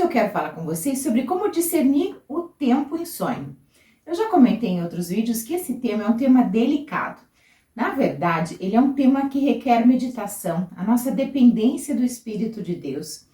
eu quero falar com vocês sobre como discernir o tempo em sonho. Eu já comentei em outros vídeos que esse tema é um tema delicado. Na verdade, ele é um tema que requer meditação, a nossa dependência do Espírito de Deus,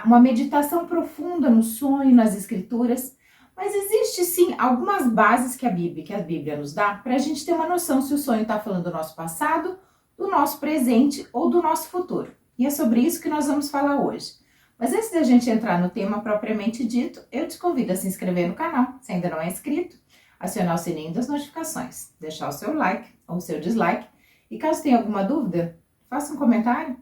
uma meditação profunda no sonho, nas escrituras, mas existe sim algumas bases que a Bíblia nos dá para a gente ter uma noção se o sonho está falando do nosso passado, do nosso presente ou do nosso futuro. E é sobre isso que nós vamos falar hoje. Mas antes da gente entrar no tema propriamente dito, eu te convido a se inscrever no canal, se ainda não é inscrito, acionar o sininho das notificações, deixar o seu like ou o seu dislike, e caso tenha alguma dúvida, faça um comentário.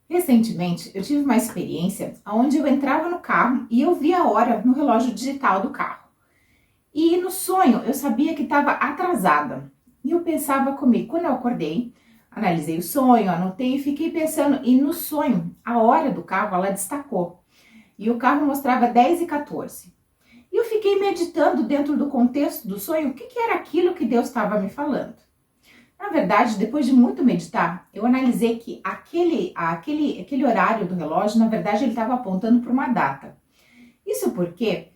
Recentemente, eu tive uma experiência onde eu entrava no carro e eu via a hora no relógio digital do carro. E no sonho eu sabia que estava atrasada. E eu pensava comigo, quando eu acordei, analisei o sonho, anotei e fiquei pensando, e no sonho, a hora do carro, ela destacou. E o carro mostrava 10h14. E eu fiquei meditando dentro do contexto do sonho, o que era aquilo que Deus estava me falando. Na verdade, depois de muito meditar, eu analisei que aquele horário do relógio, na verdade, ele estava apontando para uma data. Isso porque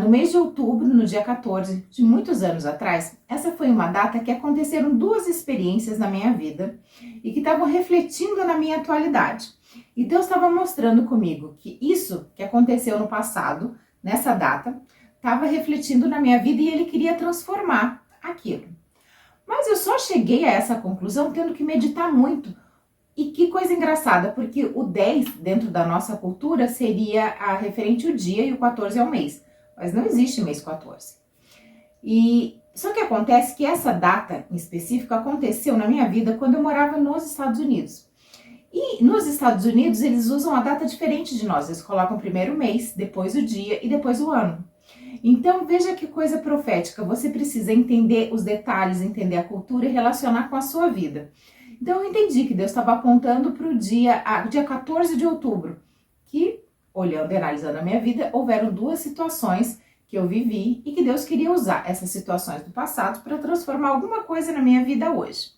no mês de outubro, no dia 14, de muitos anos atrás, essa foi uma data que aconteceram duas experiências na minha vida e que estavam refletindo na minha atualidade. E Deus estava mostrando comigo que isso que aconteceu no passado, nessa data, estava refletindo na minha vida e Ele queria transformar aquilo. Mas eu só cheguei a essa conclusão tendo que meditar muito. E que coisa engraçada, porque o 10 dentro da nossa cultura seria referente ao dia e o 14 é o mês. Mas não existe mês 14. E só que acontece que essa data em específico aconteceu na minha vida quando eu morava nos Estados Unidos. E nos Estados Unidos eles usam a data diferente de nós. Eles colocam primeiro o mês, depois o dia e depois o ano. Então veja que coisa profética. Você precisa entender os detalhes, entender a cultura e relacionar com a sua vida. Então eu entendi que Deus estava apontando para o dia 14 de outubro, que, olhando e analisando a minha vida, houveram duas situações que eu vivi e que Deus queria usar essas situações do passado para transformar alguma coisa na minha vida hoje.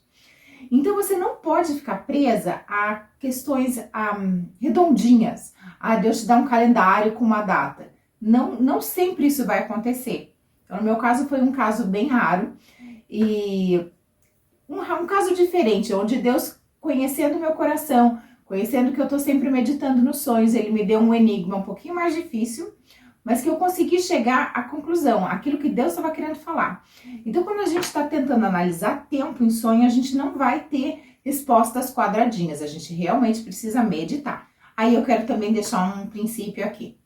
Então você não pode ficar presa a questões redondinhas. Deus te dá um calendário com uma data. Não sempre isso vai acontecer. Então, no meu caso foi um caso bem raro e um caso diferente, onde Deus, conhecendo o meu coração, conhecendo que eu estou sempre meditando nos sonhos, Ele me deu um enigma um pouquinho mais difícil, mas que eu consegui chegar à conclusão, aquilo que Deus estava querendo falar. Então, quando a gente está tentando analisar tempo em sonho, a gente não vai ter respostas quadradinhas, a gente realmente precisa meditar. Aí eu quero também deixar um princípio aqui.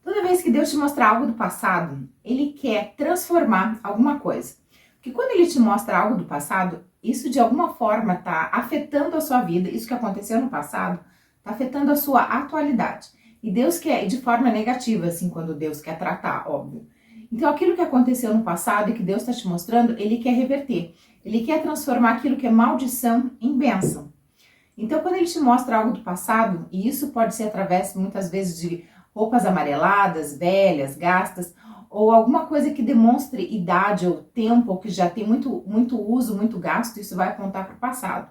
Toda vez que Deus te mostrar algo do passado, Ele quer transformar alguma coisa. Porque quando Ele te mostra algo do passado, isso de alguma forma está afetando a sua vida, isso que aconteceu no passado, está afetando a sua atualidade. E Deus quer, de forma negativa, assim, quando Deus quer tratar, óbvio. Então aquilo que aconteceu no passado e que Deus está te mostrando, Ele quer reverter. Ele quer transformar aquilo que é maldição em bênção. Então quando Ele te mostra algo do passado, e isso pode ser através, muitas vezes, de roupas amareladas, velhas, gastas, ou alguma coisa que demonstre idade ou tempo, ou que já tem muito uso, muito gasto, isso vai apontar para o passado.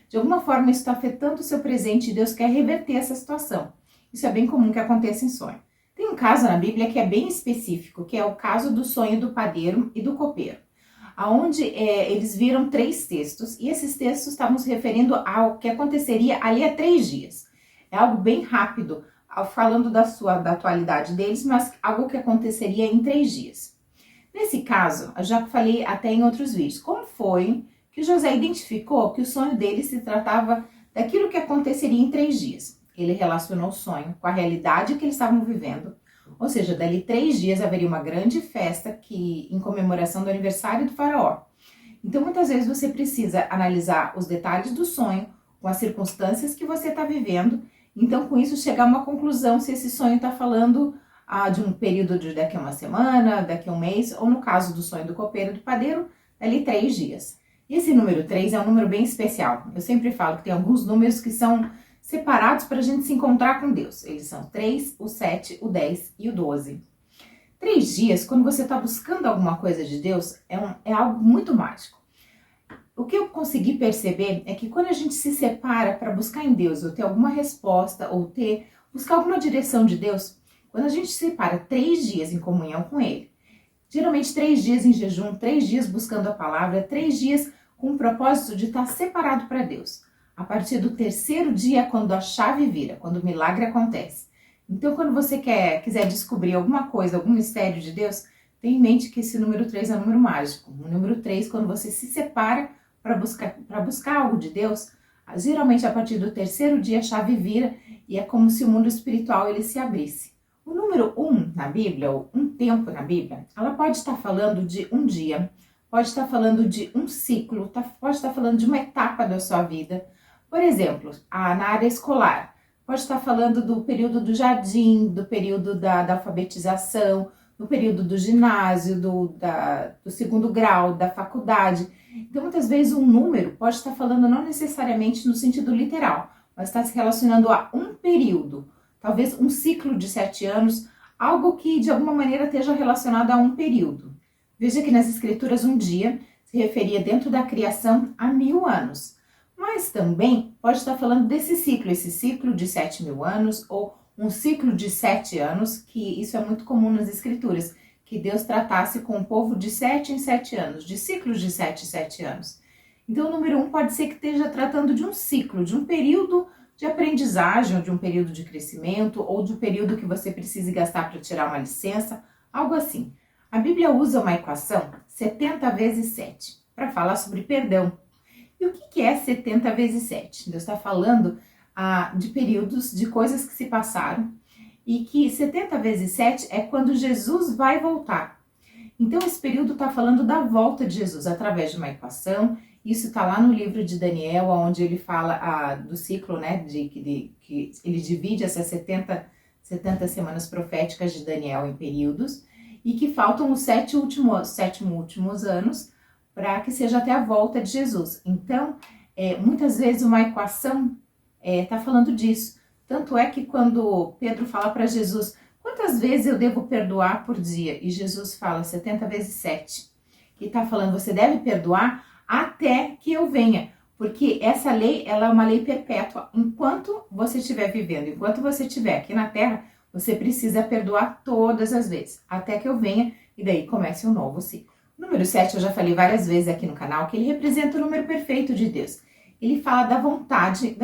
De alguma forma isso está afetando o seu presente e Deus quer reverter essa situação. Isso é bem comum que aconteça em sonho. Tem um caso na Bíblia que é bem específico, que é o caso do sonho do padeiro e do copeiro, onde eles viram 3 textos, e esses textos estavam se referindo ao que aconteceria ali a 3 dias. É algo bem rápido, falando da atualidade deles, mas algo que aconteceria em 3 dias. Nesse caso, eu já falei até em outros vídeos, como foi que José identificou que o sonho dele se tratava daquilo que aconteceria em 3 dias. Ele relacionou o sonho com a realidade que eles estavam vivendo, ou seja, dali 3 dias haveria uma grande festa em comemoração do aniversário do faraó. Então, muitas vezes você precisa analisar os detalhes do sonho com as circunstâncias que você está vivendo. Então, com isso, chegar a uma conclusão se esse sonho está falando de um período de daqui a uma semana, daqui a um mês, ou no caso do sonho do copeiro e do padeiro, dali 3 dias. E esse número 3 é um número bem especial. Eu sempre falo que tem alguns números que são separados para a gente se encontrar com Deus. Eles são 3, o 7, o 10 e o 12. 3 dias, quando você está buscando alguma coisa de Deus, é algo muito mágico. O que eu consegui perceber é que quando a gente se separa para buscar em Deus, ou ter alguma resposta, ou buscar alguma direção de Deus, quando a gente se separa 3 dias em comunhão com Ele, geralmente 3 dias em jejum, 3 dias buscando a palavra, 3 dias com o propósito de estar separado para Deus. A partir do 3º dia é quando a chave vira, quando o milagre acontece. Então, quando você quiser descobrir alguma coisa, algum mistério de Deus, tenha em mente que esse número 3 é um número mágico. O número 3, quando você se separa para buscar algo de Deus, geralmente a partir do 3º dia a chave vira e é como se o mundo espiritual ele se abrisse. O número 1 na Bíblia, ou um tempo na Bíblia, ela pode estar falando de um dia, pode estar falando de um ciclo, pode estar falando de uma etapa da sua vida. Por exemplo, na área escolar, pode estar falando do período do jardim, do período da alfabetização, do período do ginásio, do 2º grau, da faculdade. Então, muitas vezes, um número pode estar falando não necessariamente no sentido literal, mas está se relacionando a um período, talvez um ciclo de 7 anos, algo que de alguma maneira esteja relacionado a um período. Veja que nas escrituras um dia se referia dentro da criação a 1000 anos, mas também pode estar falando desse ciclo, esse ciclo de 7.000 anos ou um ciclo de 7 anos, que isso é muito comum nas escrituras, que Deus tratasse com o povo de 7 em 7 anos, de ciclos de 7 em 7 anos. Então o número 1 pode ser que esteja tratando de um ciclo, de um período de aprendizagem, ou de um período de crescimento, ou de um período que você precise gastar para tirar uma licença, algo assim. A Bíblia usa uma equação 70 vezes 7 para falar sobre perdão. E o que é 70 vezes 7? Deus está falando de períodos, de coisas que se passaram, e que 70 vezes 7 é quando Jesus vai voltar. Então esse período está falando da volta de Jesus através de uma equação. Isso está lá no livro de Daniel, onde ele fala do ciclo, né, que ele divide essas 70 semanas proféticas de Daniel em períodos, e que faltam os 7 últimos anos para que seja até a volta de Jesus. Então, muitas vezes uma equação está falando disso. Tanto é que quando Pedro fala para Jesus, quantas vezes eu devo perdoar por dia? E Jesus fala 70 vezes 7. E está falando, você deve perdoar até que eu venha. Porque essa lei, ela é uma lei perpétua. Enquanto você estiver vivendo, enquanto você estiver aqui na Terra, você precisa perdoar todas as vezes, até que eu venha e daí comece um novo ciclo. O número 7, eu já falei várias vezes aqui no canal, que ele representa o número perfeito de Deus. Ele fala da vontade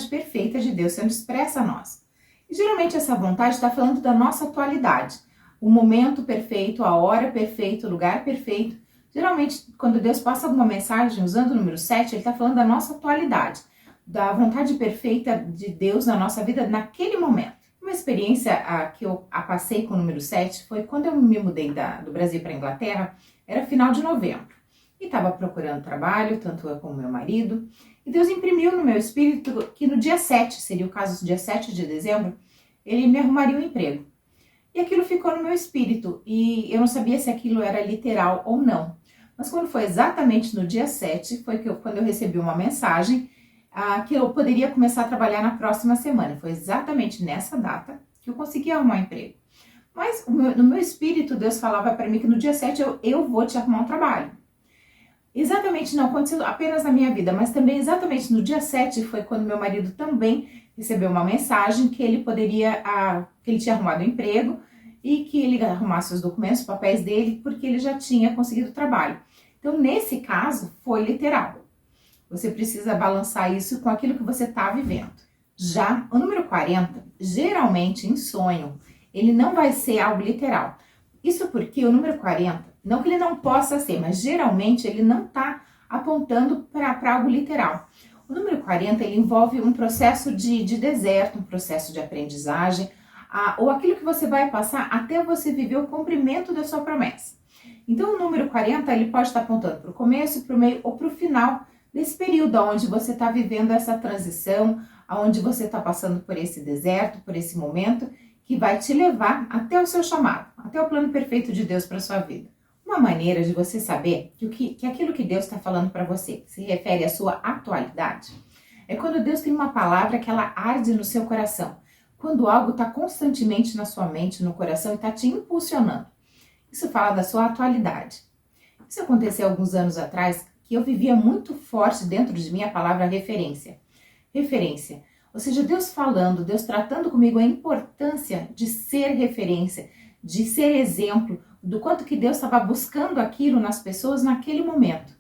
perfeita de Deus sendo expressa a nós. E geralmente essa vontade está falando da nossa atualidade. O momento perfeito, a hora perfeita, o lugar perfeito. Geralmente, quando Deus passa alguma mensagem usando o número 7, ele está falando da nossa atualidade, da vontade perfeita de Deus na nossa vida naquele momento. Uma experiência que eu passei com o número 7 foi quando eu me mudei do Brasil para a Inglaterra, era final de novembro. E estava procurando trabalho, tanto eu como meu marido. E Deus imprimiu no meu espírito que no dia 7, seria o caso do dia 7 de dezembro, ele me arrumaria um emprego. E aquilo ficou no meu espírito e eu não sabia se aquilo era literal ou não. Mas quando foi exatamente no dia 7, foi quando eu recebi uma mensagem que eu poderia começar a trabalhar na próxima semana. Foi exatamente nessa data que eu consegui arrumar um emprego. Mas no meu espírito, Deus falava para mim que no dia 7 eu vou te arrumar um trabalho. Exatamente, não aconteceu apenas na minha vida, mas também exatamente no dia 7 foi quando meu marido também recebeu uma mensagem que ele que ele tinha arrumado um emprego e que ele arrumasse os documentos, os papéis dele, porque ele já tinha conseguido trabalho. Então, nesse caso, foi literal. Você precisa balançar isso com aquilo que você está vivendo. Já o número 40, geralmente em sonho, ele não vai ser algo literal. Isso porque o número 40, não que ele não possa ser, mas geralmente ele não está apontando para algo literal. O número 40, ele envolve um processo de deserto, um processo de aprendizagem, ou aquilo que você vai passar até você viver o cumprimento da sua promessa. Então, o número 40, ele pode estar apontando para o começo, para o meio ou para o final desse período onde você está vivendo essa transição, onde você está passando por esse deserto, por esse momento, que vai te levar até o seu chamado, até o plano perfeito de Deus para a sua vida. Uma maneira de você saber que aquilo que Deus está falando para você se refere à sua atualidade é quando Deus tem uma palavra que ela arde no seu coração. Quando algo está constantemente na sua mente, no coração e está te impulsionando. Isso fala da sua atualidade. Isso aconteceu alguns anos atrás, que eu vivia muito forte dentro de mim a palavra referência. Referência. Ou seja, Deus falando, Deus tratando comigo a importância de ser referência, de ser exemplo, do quanto que Deus estava buscando aquilo nas pessoas naquele momento.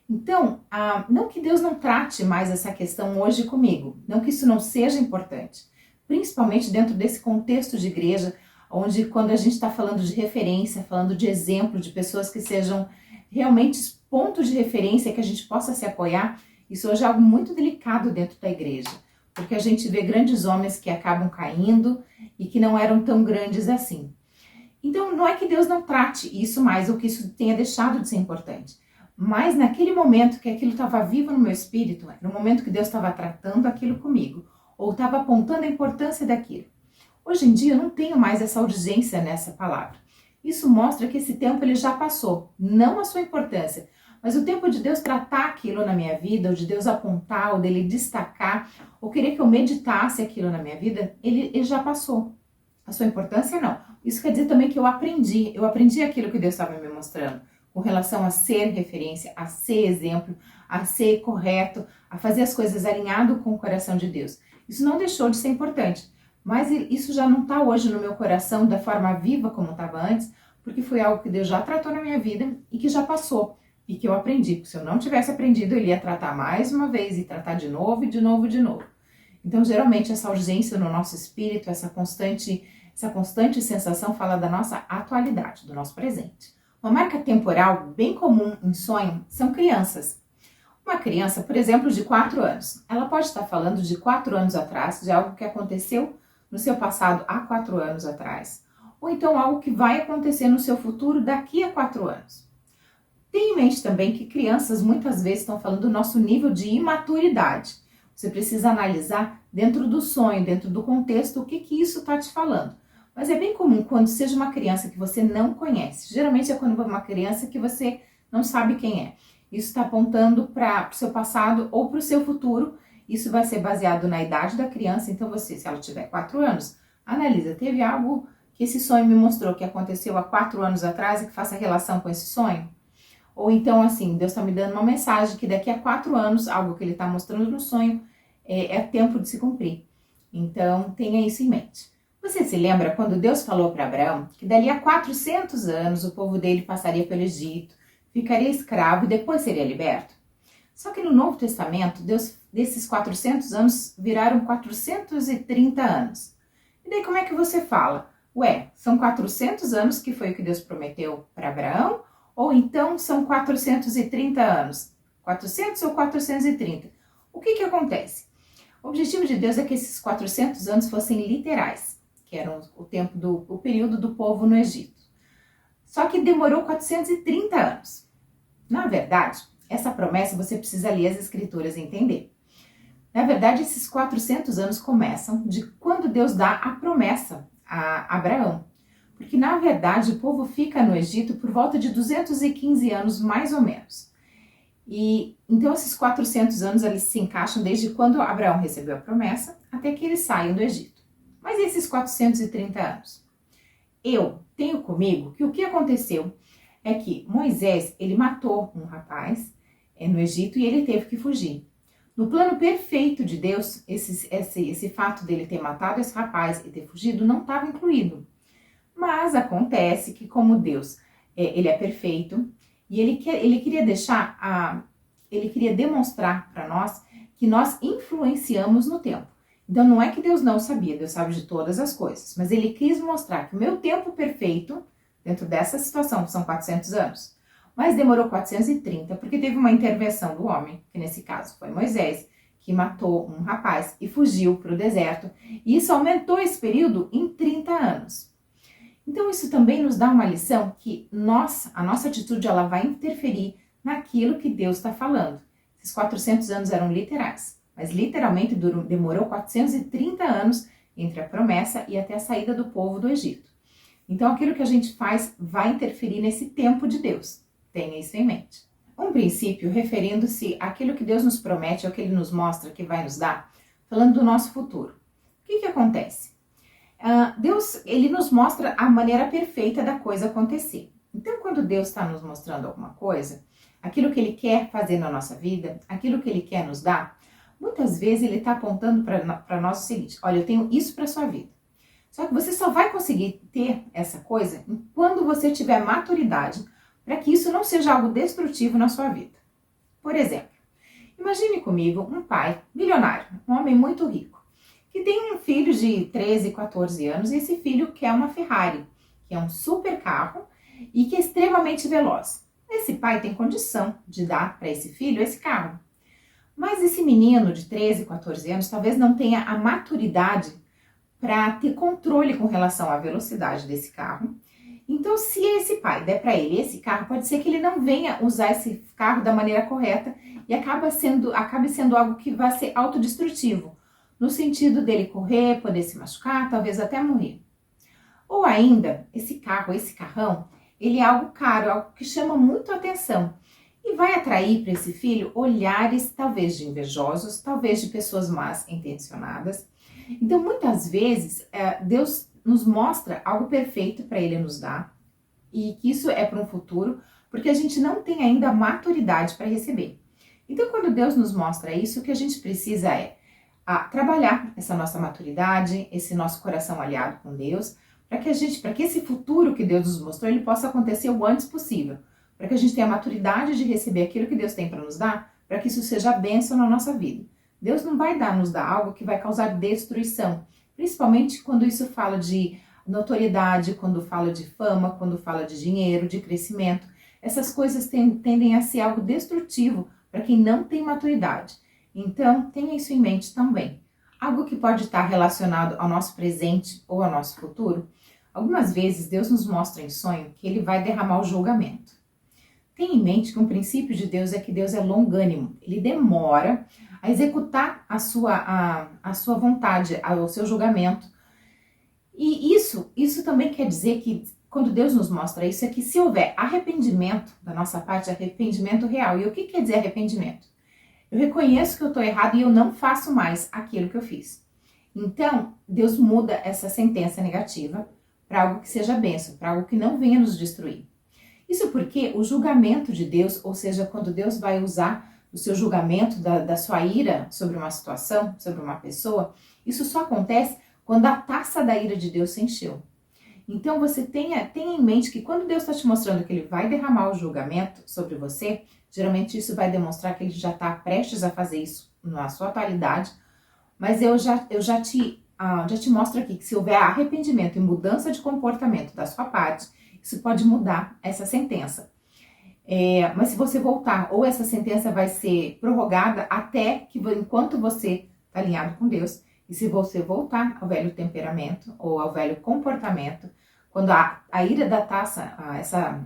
Então, não que Deus não trate mais essa questão hoje comigo, não que isso não seja importante, principalmente dentro desse contexto de igreja, onde quando a gente está falando de referência, falando de exemplo, de pessoas que sejam realmente pontos de referência, que a gente possa se apoiar, isso hoje é algo muito delicado dentro da igreja, porque a gente vê grandes homens que acabam caindo e que não eram tão grandes assim. Então, não é que Deus não trate isso mais, ou que isso tenha deixado de ser importante. Mas naquele momento que aquilo estava vivo no meu espírito, no momento que Deus estava tratando aquilo comigo, ou estava apontando a importância daquilo. Hoje em dia eu não tenho mais essa urgência nessa palavra. Isso mostra que esse tempo ele já passou, não a sua importância, mas o tempo de Deus tratar aquilo na minha vida, ou de Deus apontar, ou dele destacar, ou querer que eu meditasse aquilo na minha vida, ele já passou. A sua importância não. Isso quer dizer também que eu aprendi aquilo que Deus estava me mostrando, com relação a ser referência, a ser exemplo, a ser correto, a fazer as coisas alinhado com o coração de Deus. Isso não deixou de ser importante, mas isso já não está hoje no meu coração da forma viva como estava antes, porque foi algo que Deus já tratou na minha vida e que já passou, e que eu aprendi. Porque se eu não tivesse aprendido, ele ia tratar mais uma vez, e tratar de novo, e de novo, e de novo. Então, geralmente, essa urgência no nosso espírito, essa constante sensação fala da nossa atualidade, do nosso presente. Uma marca temporal bem comum em sonho são crianças. Uma criança, por exemplo, de 4 anos, ela pode estar falando de 4 anos atrás, de algo que aconteceu no seu passado há 4 anos atrás, ou então algo que vai acontecer no seu futuro daqui a 4 anos. Tenha em mente também que crianças muitas vezes estão falando do nosso nível de imaturidade. Você precisa analisar dentro do sonho, dentro do contexto, o que isso está te falando. Mas é bem comum quando seja uma criança que você não conhece. Geralmente é quando é uma criança que você não sabe quem é. Isso está apontando para o seu passado ou para o seu futuro. Isso vai ser baseado na idade da criança. Então você, se ela tiver 4 anos, analisa. Teve algo que esse sonho me mostrou que aconteceu há 4 anos atrás e que faça relação com esse sonho? Ou então assim, Deus está me dando uma mensagem que daqui a 4 anos, algo que ele está mostrando no sonho, é tempo de se cumprir. Então tenha isso em mente. Você se lembra quando Deus falou para Abraão que dali a 400 anos o povo dele passaria pelo Egito, ficaria escravo e depois seria liberto? Só que no Novo Testamento, desses 400 anos viraram 430 anos. E daí como é que você fala? Ué, são 400 anos que foi o que Deus prometeu para Abraão? Ou então são 430 anos? 400 ou 430? O que acontece? O objetivo de Deus é que esses 400 anos fossem literais, que era o período do povo no Egito. Só que demorou 430 anos. Na verdade, essa promessa você precisa ler as escrituras e entender. Na verdade, esses 400 anos começam de quando Deus dá a promessa a Abraão. Porque, na verdade, o povo fica no Egito por volta de 215 anos, mais ou menos. E então, esses 400 anos, eles se encaixam desde quando Abraão recebeu a promessa até que eles saiam do Egito. Mas esses 430 anos? Eu tenho comigo que o que aconteceu é que Moisés, ele matou um rapaz no Egito e ele teve que fugir. No plano perfeito de Deus, esse fato dele ter matado esse rapaz e ter fugido não estava incluído. Mas acontece que como Deus, ele é perfeito e ele queria ele queria demonstrar para nós que nós influenciamos no tempo. Então não é que Deus não sabia, Deus sabe de todas as coisas, mas ele quis mostrar que o meu tempo perfeito, dentro dessa situação, que são 400 anos, mas demorou 430 porque teve uma intervenção do homem, que nesse caso foi Moisés, que matou um rapaz e fugiu para o deserto, e isso aumentou esse período em 30 anos. Então isso também nos dá uma lição que a nossa atitude ela vai interferir naquilo que Deus está falando. Esses 400 anos eram literais. Mas literalmente demorou 430 anos entre a promessa e até a saída do povo do Egito. Então aquilo que a gente faz vai interferir nesse tempo de Deus. Tenha isso em mente. Um princípio referindo-se àquilo que Deus nos promete, ao que Ele nos mostra que vai nos dar, falando do nosso futuro. O que acontece? Deus, Ele nos mostra a maneira perfeita da coisa acontecer. Então quando Deus está nos mostrando alguma coisa, aquilo que Ele quer fazer na nossa vida, aquilo que Ele quer nos dar, muitas vezes Ele está apontando para nós o seguinte: olha, eu tenho isso para a sua vida. Só que você só vai conseguir ter essa coisa quando você tiver maturidade para que isso não seja algo destrutivo na sua vida. Por exemplo, imagine comigo um pai milionário, um homem muito rico, que tem um filho de 13, 14 anos e esse filho quer uma Ferrari, que é um super carro e que é extremamente veloz. Esse pai tem condição de dar para esse filho esse carro. Mas esse menino de 13, 14 anos talvez não tenha a maturidade para ter controle com relação à velocidade desse carro. Então, se esse pai der para ele esse carro, pode ser que ele não venha usar esse carro da maneira correta e acabe sendo algo que vai ser autodestrutivo, no sentido dele correr, poder se machucar, talvez até morrer. Ou ainda, esse carrão, ele é algo caro, algo que chama muito a atenção e vai atrair para esse filho olhares talvez de invejosos, talvez de pessoas más intencionadas. Então, muitas vezes, Deus nos mostra algo perfeito para Ele nos dar e que isso é para um futuro, porque a gente não tem ainda a maturidade para receber. Então, quando Deus nos mostra isso, o que a gente precisa é trabalhar essa nossa maturidade, esse nosso coração aliado com Deus, para que esse futuro que Deus nos mostrou, ele possa acontecer o antes possível, para que a gente tenha a maturidade de receber aquilo que Deus tem para nos dar, para que isso seja bênção na nossa vida. Deus não vai nos dar algo que vai causar destruição, principalmente quando isso fala de notoriedade, quando fala de fama, quando fala de dinheiro, de crescimento. Essas coisas tendem a ser algo destrutivo para quem não tem maturidade. Então, tenha isso em mente também. Algo que pode estar relacionado ao nosso presente ou ao nosso futuro. Algumas vezes Deus nos mostra em sonho que Ele vai derramar o julgamento. Tenha em mente que um princípio de Deus é que Deus é longânimo. Ele demora a executar a sua vontade, o seu julgamento. E isso também quer dizer que quando Deus nos mostra isso, é que se houver arrependimento da nossa parte, arrependimento real. E o que quer dizer arrependimento? Eu reconheço que eu estou errado e eu não faço mais aquilo que eu fiz. Então, Deus muda essa sentença negativa para algo que seja bênção, para algo que não venha nos destruir. Isso porque o julgamento de Deus, ou seja, quando Deus vai usar o seu julgamento, da sua ira sobre uma situação, sobre uma pessoa, isso só acontece quando a taça da ira de Deus se encheu. Então você tenha em mente que quando Deus está te mostrando que Ele vai derramar o julgamento sobre você, geralmente isso vai demonstrar que Ele já está prestes a fazer isso na sua atualidade, mas eu já te mostro aqui que se houver arrependimento e mudança de comportamento da sua parte, isso pode mudar essa sentença. Mas se você voltar, ou essa sentença vai ser prorrogada até que enquanto você está alinhado com Deus, e se você voltar ao velho temperamento ou ao velho comportamento, quando a ira da taça,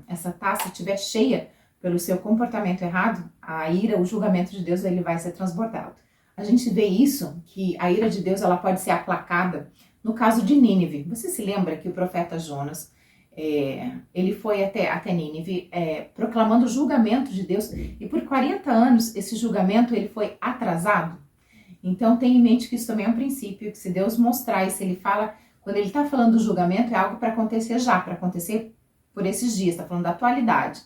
essa taça estiver cheia pelo seu comportamento errado, a ira, o julgamento de Deus, ele vai ser transbordado. A gente vê isso, que a ira de Deus ela pode ser aplacada no caso de Nínive. Você se lembra que o profeta Jonas, ele foi até Nínive proclamando o julgamento de Deus, e por 40 anos esse julgamento ele foi atrasado. Então tenha em mente que isso também é um princípio, que se Deus mostrar e se Ele fala, quando Ele está falando do julgamento, é algo para acontecer já, para acontecer por esses dias, está falando da atualidade.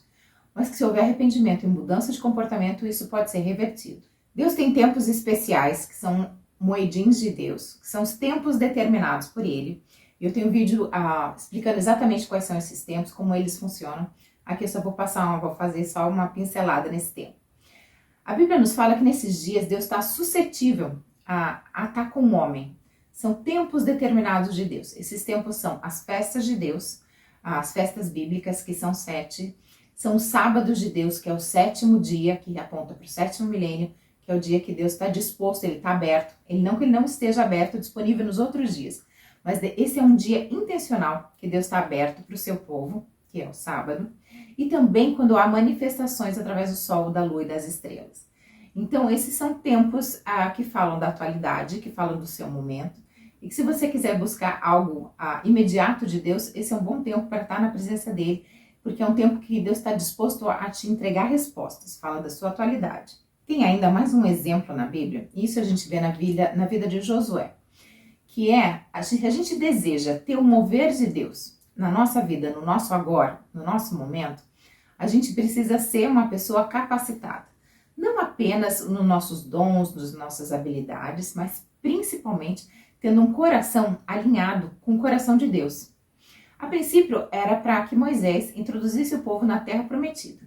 Mas que se houver arrependimento e mudança de comportamento, isso pode ser revertido. Deus tem tempos especiais, que são moedins de Deus, que são os tempos determinados por Ele. E eu tenho um vídeo explicando exatamente quais são esses tempos, como eles funcionam. Aqui eu só vou fazer só uma pincelada nesse tempo. A Bíblia nos fala que nesses dias Deus está suscetível a estar com o homem. São tempos determinados de Deus. Esses tempos são as festas de Deus, as festas bíblicas, que são 7. São os sábados de Deus, que é o 7º dia, que aponta para o 7º milênio, que é o dia que Deus está disposto, Ele está aberto. Não que Ele não esteja aberto, disponível nos outros dias. Mas esse é um dia intencional que Deus está aberto para o seu povo, que é o sábado. E também quando há manifestações através do sol, da lua e das estrelas. Então, esses são tempos que falam da atualidade, que falam do seu momento. E que se você quiser buscar algo imediato de Deus, esse é um bom tempo para estar na presença dele, porque é um tempo que Deus está disposto a te entregar respostas, fala da sua atualidade. Tem ainda mais um exemplo na Bíblia, isso a gente vê na vida de Josué, que a gente deseja ter o mover de Deus na nossa vida, no nosso agora, no nosso momento, a gente precisa ser uma pessoa capacitada. Não apenas nos nossos dons, nas nossas habilidades, mas principalmente tendo um coração alinhado com o coração de Deus. A princípio era para que Moisés introduzisse o povo na terra prometida.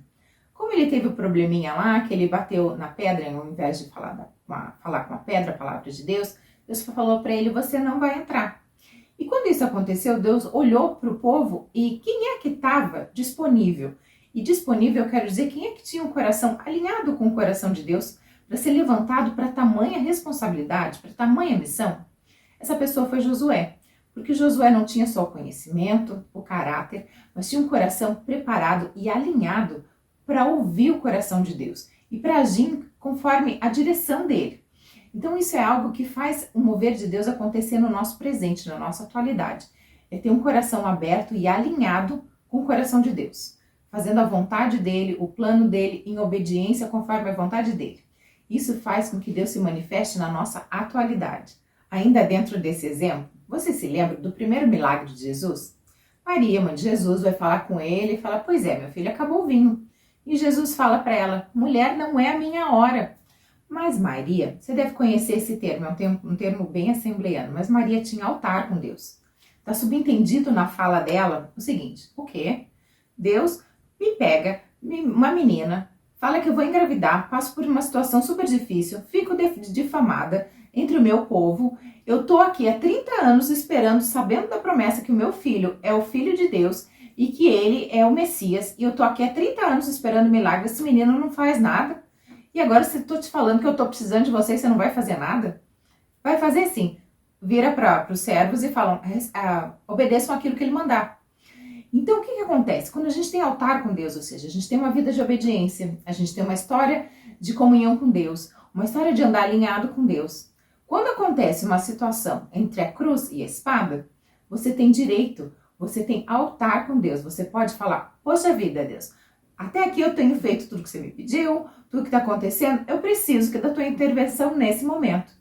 Como ele teve o probleminha lá, que ele bateu na pedra, ao invés de falar com a pedra, a palavra de Deus, Deus falou para ele, você não vai entrar. E quando isso aconteceu, Deus olhou para o povo e quem é que estava disponível? E disponível, eu quero dizer, quem é que tinha um coração alinhado com o coração de Deus para ser levantado para tamanha responsabilidade, para tamanha missão? Essa pessoa foi Josué, porque Josué não tinha só o conhecimento, o caráter, mas tinha um coração preparado e alinhado para ouvir o coração de Deus e para agir conforme a direção dele. Então isso é algo que faz o mover de Deus acontecer no nosso presente, na nossa atualidade. É ter um coração aberto e alinhado com o coração de Deus, fazendo a vontade dele, o plano dele, em obediência conforme a vontade dele. Isso faz com que Deus se manifeste na nossa atualidade. Ainda dentro desse exemplo, você se lembra do primeiro milagre de Jesus? Maria, mãe de Jesus, vai falar com ele e fala, pois é, meu filho, acabou o vinho. E Jesus fala para ela, mulher, não é a minha hora. Mas Maria, você deve conhecer esse termo, é um termo bem assembleano, mas Maria tinha altar com Deus. Está subentendido na fala dela o seguinte, o quê? Deus me pega, uma menina, fala que eu vou engravidar, passo por uma situação super difícil, fico difamada entre o meu povo, eu tô aqui há 30 anos esperando, sabendo da promessa que o meu filho é o filho de Deus e que ele é o Messias, e eu tô aqui há 30 anos esperando milagre, esse menino não faz nada. E agora, se eu tô te falando que eu tô precisando de você, você não vai fazer nada? Vai fazer sim. Vira para os servos e falam, obedeçam aquilo que ele mandar. Então, o que acontece? Quando a gente tem altar com Deus, ou seja, a gente tem uma vida de obediência, a gente tem uma história de comunhão com Deus, uma história de andar alinhado com Deus. Quando acontece uma situação entre a cruz e a espada, você tem direito, você tem altar com Deus. Você pode falar, poxa vida, Deus, até aqui eu tenho feito tudo que você me pediu, tudo que está acontecendo, eu preciso da tua intervenção nesse momento.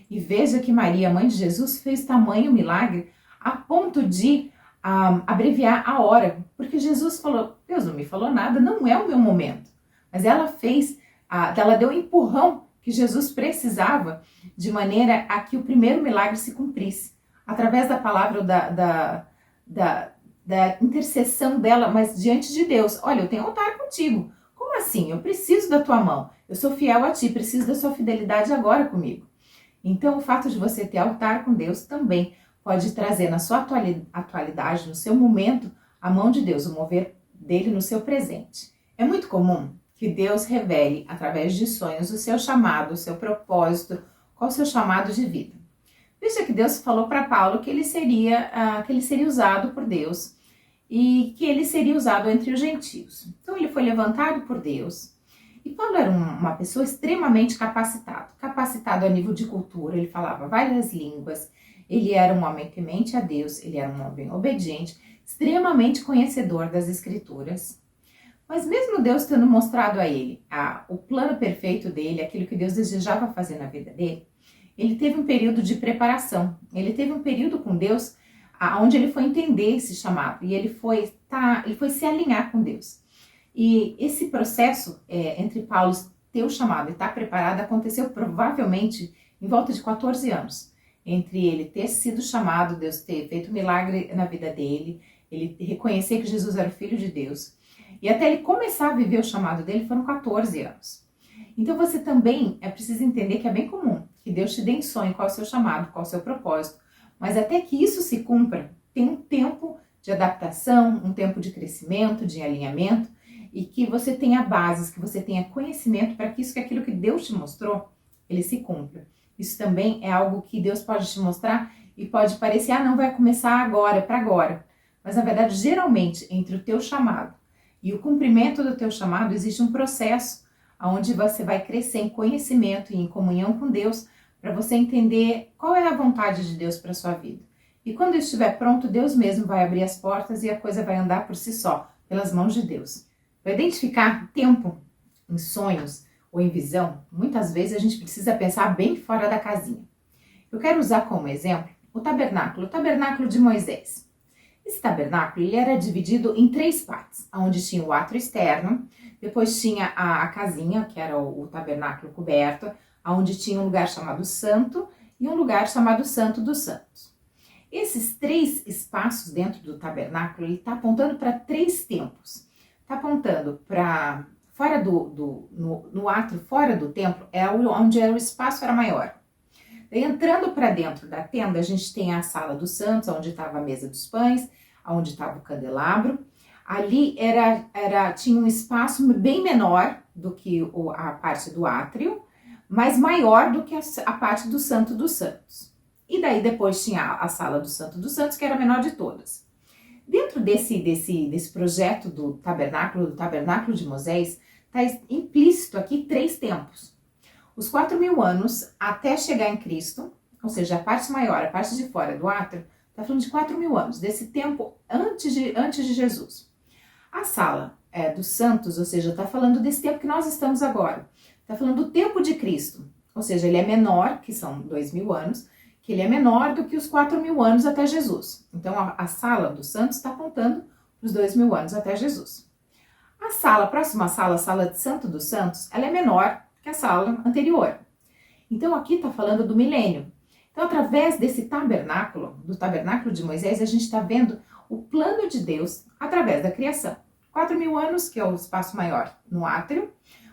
E veja que Maria, mãe de Jesus, fez tamanho milagre a ponto de abreviar a hora. Porque Jesus falou, Deus não me falou nada, não é o meu momento. Mas ela fez, ela deu um empurrão que Jesus precisava de maneira a que o primeiro milagre se cumprisse. Através da palavra da intercessão dela, mas diante de Deus. Olha, eu tenho altar contigo. Como assim? Eu preciso da tua mão. Eu sou fiel a ti, preciso da sua fidelidade agora comigo. Então, o fato de você ter altar com Deus também pode trazer na sua atualidade, no seu momento, a mão de Deus, o mover dele no seu presente. É muito comum que Deus revele, através de sonhos, o seu chamado, o seu propósito, qual o seu chamado de vida. Veja que Deus falou para Paulo que ele seria usado por Deus e que ele seria usado entre os gentios. Então ele foi levantado por Deus. E Paulo era uma pessoa extremamente capacitado a nível de cultura, ele falava várias línguas, ele era um homem temente a Deus, ele era um homem obediente, extremamente conhecedor das escrituras. Mas mesmo Deus tendo mostrado a ele o plano perfeito dele, aquilo que Deus desejava fazer na vida dele, ele teve um período de preparação, ele teve um período com Deus onde ele foi entender esse chamado e ele foi se alinhar com Deus. E esse processo entre Paulo ter o chamado e estar preparado aconteceu provavelmente em volta de 14 anos. Entre ele ter sido chamado, Deus ter feito um milagre na vida dele, ele reconhecer que Jesus era o Filho de Deus. E até ele começar a viver o chamado dele foram 14 anos. Então você também precisa entender que é bem comum que Deus te dê em sonho qual é o seu chamado, qual é o seu propósito. Mas até que isso se cumpra, tem um tempo de adaptação, um tempo de crescimento, de alinhamento, e que você tenha bases, que você tenha conhecimento para que aquilo que Deus te mostrou, ele se cumpra. Isso também é algo que Deus pode te mostrar e pode parecer, não vai começar agora, é para agora. Mas na verdade, geralmente, entre o teu chamado e o cumprimento do teu chamado, existe um processo onde você vai crescer em conhecimento e em comunhão com Deus para você entender qual é a vontade de Deus para a sua vida. E quando estiver pronto, Deus mesmo vai abrir as portas e a coisa vai andar por si só, pelas mãos de Deus. Para identificar tempo em sonhos ou em visão, muitas vezes a gente precisa pensar bem fora da casinha. Eu quero usar como exemplo o tabernáculo de Moisés. Esse tabernáculo ele era dividido em 3 partes, onde tinha o átrio externo, depois tinha a casinha, que era o tabernáculo coberto, onde tinha um lugar chamado Santo e um lugar chamado Santo dos Santos. Esses 3 espaços dentro do tabernáculo, ele está apontando para 3 templos. Está apontando para fora no átrio, fora do templo, é onde o espaço era maior. Daí, entrando para dentro da tenda, a gente tem a sala dos santos, onde estava a mesa dos pães, onde estava o candelabro. Ali tinha um espaço bem menor do que a parte do átrio, mas maior do que a parte do Santo dos Santos. E daí depois tinha a sala do Santo dos Santos, que era a menor de todas. Dentro desse projeto do tabernáculo de Moisés, está implícito aqui 3 tempos. Os 4.000 anos até chegar em Cristo, ou seja, a parte maior, a parte de fora do átrio, está falando de 4.000 anos, desse tempo antes de Jesus. A sala dos santos, ou seja, está falando desse tempo que nós estamos agora. Está falando do tempo de Cristo, ou seja, ele é menor, que são 2.000 anos, que ele é menor do que os 4.000 anos até Jesus. Então, a sala dos santos está apontando para os 2.000 anos até Jesus. A próxima sala, a sala de Santo dos Santos, ela é menor que a sala anterior. Então, aqui está falando do milênio. Então, através desse tabernáculo, do tabernáculo de Moisés, a gente está vendo o plano de Deus através da criação. 4.000 anos, que é o espaço maior no átrio,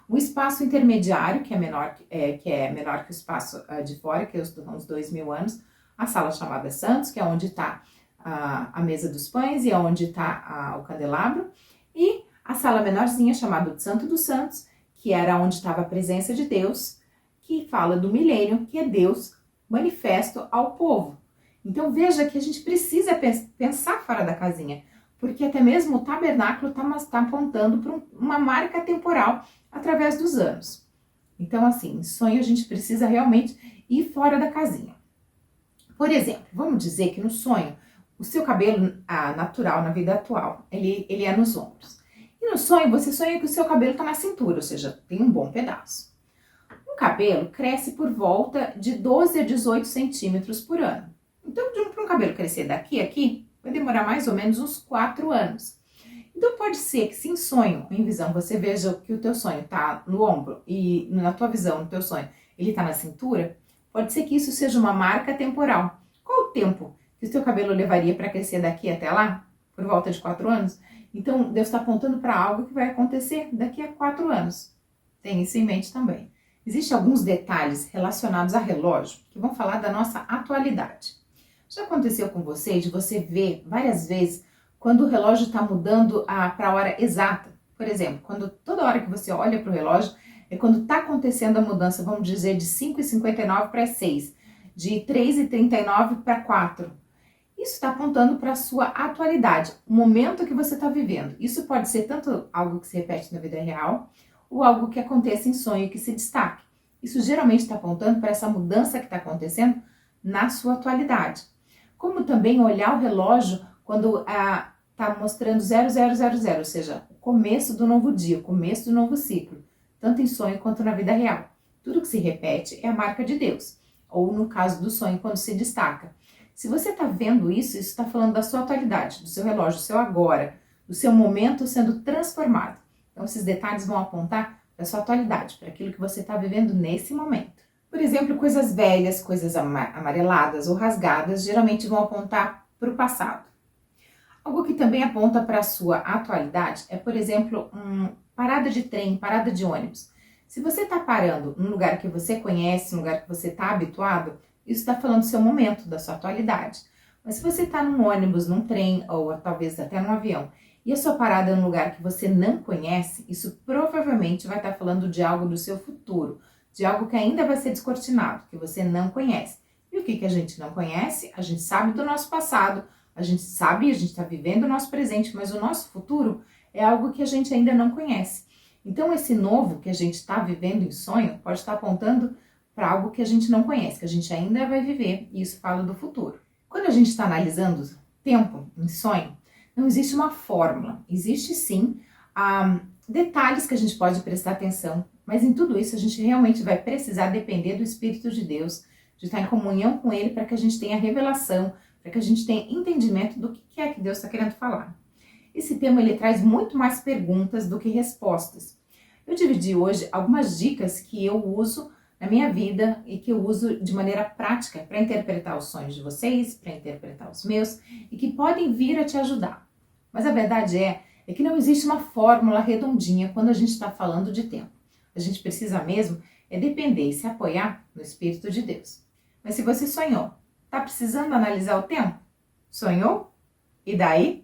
o espaço intermediário, que é menor que o espaço de fora, que são os 2.000 anos, a sala chamada Santos, que é onde está a mesa dos pães e é onde está o candelabro, e a sala menorzinha, chamada de Santo dos Santos, que era onde estava a presença de Deus, que fala do milênio, que é Deus manifesto ao povo. Então veja que a gente precisa pensar fora da casinha, porque até mesmo o tabernáculo está apontando para uma marca temporal através dos anos. Então, assim, em sonho a gente precisa realmente ir fora da casinha. Por exemplo, vamos dizer que no sonho, o seu cabelo natural na vida atual, ele é nos ombros. E no sonho, você sonha que o seu cabelo está na cintura, ou seja, tem um bom pedaço. O cabelo cresce por volta de 12 a 18 centímetros por ano. Então, para um cabelo crescer daqui a aqui, vai demorar mais ou menos uns 4 anos. Então, pode ser que se em sonho, em visão, você veja que o teu sonho está no ombro e na tua visão, no teu sonho, ele está na cintura, pode ser que isso seja uma marca temporal. Qual o tempo que o teu cabelo levaria para crescer daqui até lá? Por volta de 4 anos? Então, Deus está apontando para algo que vai acontecer daqui a 4 anos. Tenha isso em mente também. Existem alguns detalhes relacionados a relógio que vão falar da nossa atualidade. Já aconteceu com você de você ver várias vezes quando o relógio está mudando para a hora exata? Por exemplo, quando toda hora que você olha para o relógio é quando está acontecendo a mudança, vamos dizer, de 5h59 para 6, de 3h39 para 4. Isso está apontando para a sua atualidade, o momento que você está vivendo. Isso pode ser tanto algo que se repete na vida real, ou algo que acontece em sonho que se destaque. Isso geralmente está apontando para essa mudança que está acontecendo na sua atualidade. Como também olhar o relógio quando está mostrando 0000, ou seja, o começo do novo dia, o começo do novo ciclo, tanto em sonho quanto na vida real. Tudo que se repete é a marca de Deus, ou no caso do sonho, quando se destaca. Se você está vendo isso está falando da sua atualidade, do seu relógio, do seu agora, do seu momento sendo transformado. Então, esses detalhes vão apontar para a sua atualidade, para aquilo que você está vivendo nesse momento. Por exemplo, coisas velhas, coisas amareladas ou rasgadas, geralmente vão apontar para o passado. Algo que também aponta para a sua atualidade é, por exemplo, parada de trem, parada de ônibus. Se você está parando num lugar que você conhece, num lugar que você está habituado, isso está falando do seu momento, da sua atualidade. Mas se você está num ônibus, num trem ou talvez até num avião e a sua parada é num lugar que você não conhece, isso provavelmente vai estar falando de algo do seu futuro, de algo que ainda vai ser descortinado, que você não conhece. E o que a gente não conhece? A gente sabe do nosso passado, a gente sabe, a gente está vivendo o nosso presente, mas o nosso futuro é algo que a gente ainda não conhece. Então esse novo que a gente está vivendo em sonho pode estar apontando para algo que a gente não conhece, que a gente ainda vai viver, e isso fala do futuro. Quando a gente está analisando tempo em sonho, não existe uma fórmula, existe sim detalhes que a gente pode prestar atenção, mas em tudo isso a gente realmente vai precisar depender do Espírito de Deus, de estar em comunhão com Ele para que a gente tenha revelação, para que a gente tenha entendimento do que é que Deus está querendo falar. Esse tema ele traz muito mais perguntas do que respostas. Eu dividi hoje algumas dicas que eu uso na minha vida e que eu uso de maneira prática para interpretar os sonhos de vocês, para interpretar os meus e que podem vir a te ajudar. Mas a verdade é que não existe uma fórmula redondinha quando a gente está falando de tempo. A gente precisa mesmo depender e se apoiar no Espírito de Deus. Mas se você sonhou, está precisando analisar o tempo? Sonhou? E daí?